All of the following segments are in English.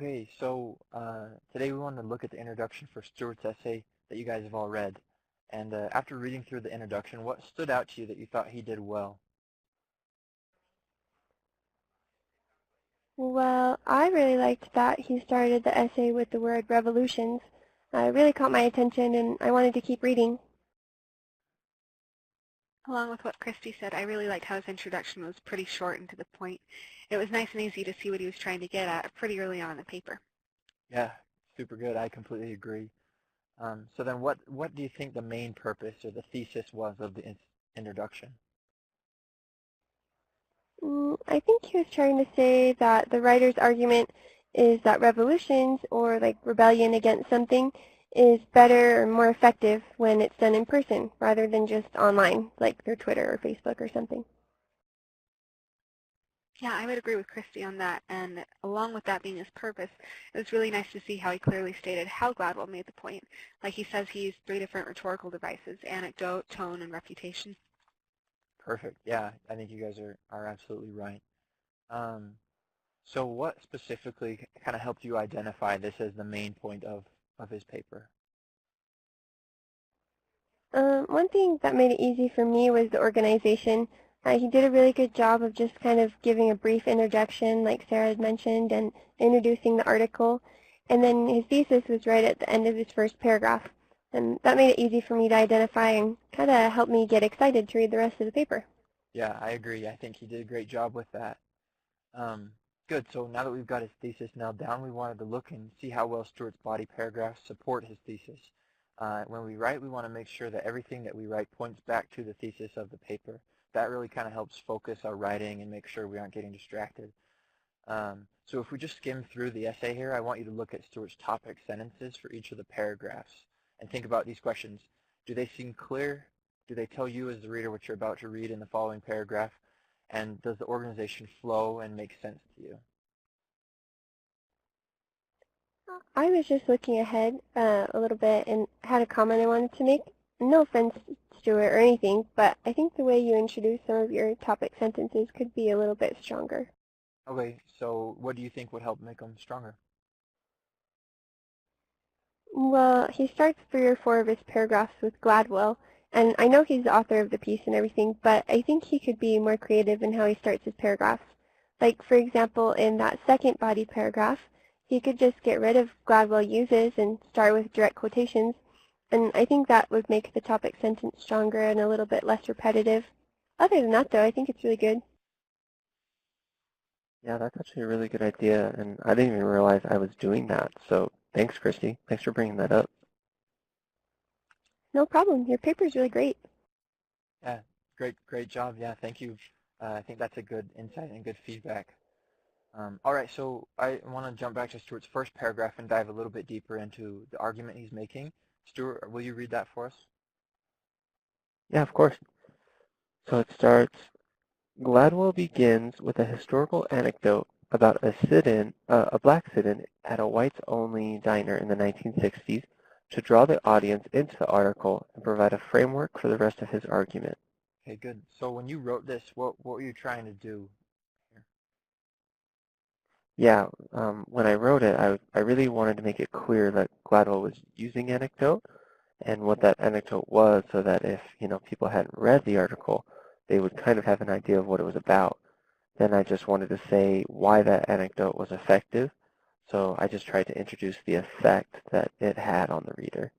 Okay, so today we want to look at the introduction for Stewart's essay that you guys have all read. And after reading through the introduction, what stood out to you that you thought he did well? Well, I really liked that he started the essay with the word revolutions. It really caught my attention and I wanted to keep reading. Along with what Christy said, I really liked how his introduction was pretty short and to the point. It was nice and easy to see what he was trying to get at pretty early on in the paper. Yeah, super good. I completely agree. So then what do you think the main purpose or the thesis was of the introduction? I think he was trying to say that the writer's argument is that revolutions, or like rebellion against something, is better or more effective when it's done in person rather than just online, like through Twitter or Facebook or something. Yeah, I would agree with Christy on that, and along with that being his purpose, it was really nice to see how he clearly stated how Gladwell made the point. Like he says, he used 3 different rhetorical devices: anecdote, tone, and refutation. Perfect. Yeah, I think you guys are absolutely right. Um, so what specifically kind of helped you identify this as the main point of his paper? One thing that made it easy for me was the organization. He did a really good job of just kind of giving a brief introduction, like Sarah had mentioned, and introducing the article. And then his thesis was right at the end of his first paragraph. And that made it easy for me to identify and kind of helped me get excited to read the rest of the paper. Yeah, I agree. I think he did a great job with that. Um, Good. So now that we've got his thesis nailed down, we wanted to look and see how well Stewart's body paragraphs support his thesis. When we write, we want to make sure that everything that we write points back to the thesis of the paper. That really kind of helps focus our writing and make sure we aren't getting distracted. So if we just skim through the essay here, I want you to look at Stewart's topic sentences for each of the paragraphs and think about these questions. Do they seem clear? Do they tell you as the reader what you're about to read in the following paragraph? And does the organization flow and make sense to you? I was just looking ahead a little bit and had a comment I wanted to make. No offense, Stuart, or anything, but I think the way you introduce some of your topic sentences could be a little bit stronger. Okay, so what do you think would help make them stronger? Well, he starts 3 or 4 of his paragraphs with Gladwell, and I know he's the author of the piece and everything, but I think he could be more creative in how he starts his paragraphs. Like, for example, in that second body paragraph, he could just get rid of Gladwell uses and start with direct quotations, and I think that would make the topic sentence stronger and a little bit less repetitive. Other than that, though, I think it's really good. Yeah, that's actually a really good idea, and I didn't even realize I was doing that. So thanks, Christy. Thanks for bringing that up. No problem. Your paper's really great. Yeah, great job. Yeah, thank you. I think that's a good insight and good feedback. All right, so I want to jump back to Stuart's first paragraph and dive a little bit deeper into the argument he's making. Stuart, will you read that for us? Yeah, of course. So it starts, Gladwell begins with a historical anecdote about a black sit-in at a whites-only diner in the 1960s to draw the audience into the article and provide a framework for the rest of his argument. Okay, good. So when you wrote this, what were you trying to do here? Yeah, when I wrote it, I really wanted to make it clear that Gladwell was using anecdote and what that anecdote was so that if, people hadn't read the article, they would kind of have an idea of what it was about. Then I just wanted to say why that anecdote was effective. So I just tried to introduce the effect that it had on the reader.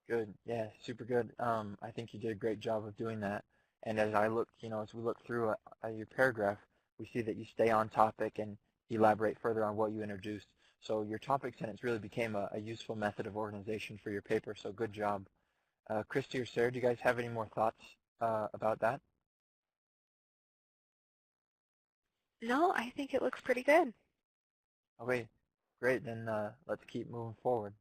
Good. Yeah, super good. I think you did a great job of doing that. And as I look, as we look through your paragraph, we see that you stay on topic and elaborate further on what you introduced. So your topic sentence really became a useful method of organization for your paper. So good job. Christy or Sarah, do you guys have any more thoughts about that? No, I think it looks pretty good. Okay, great. Then let's keep moving forward.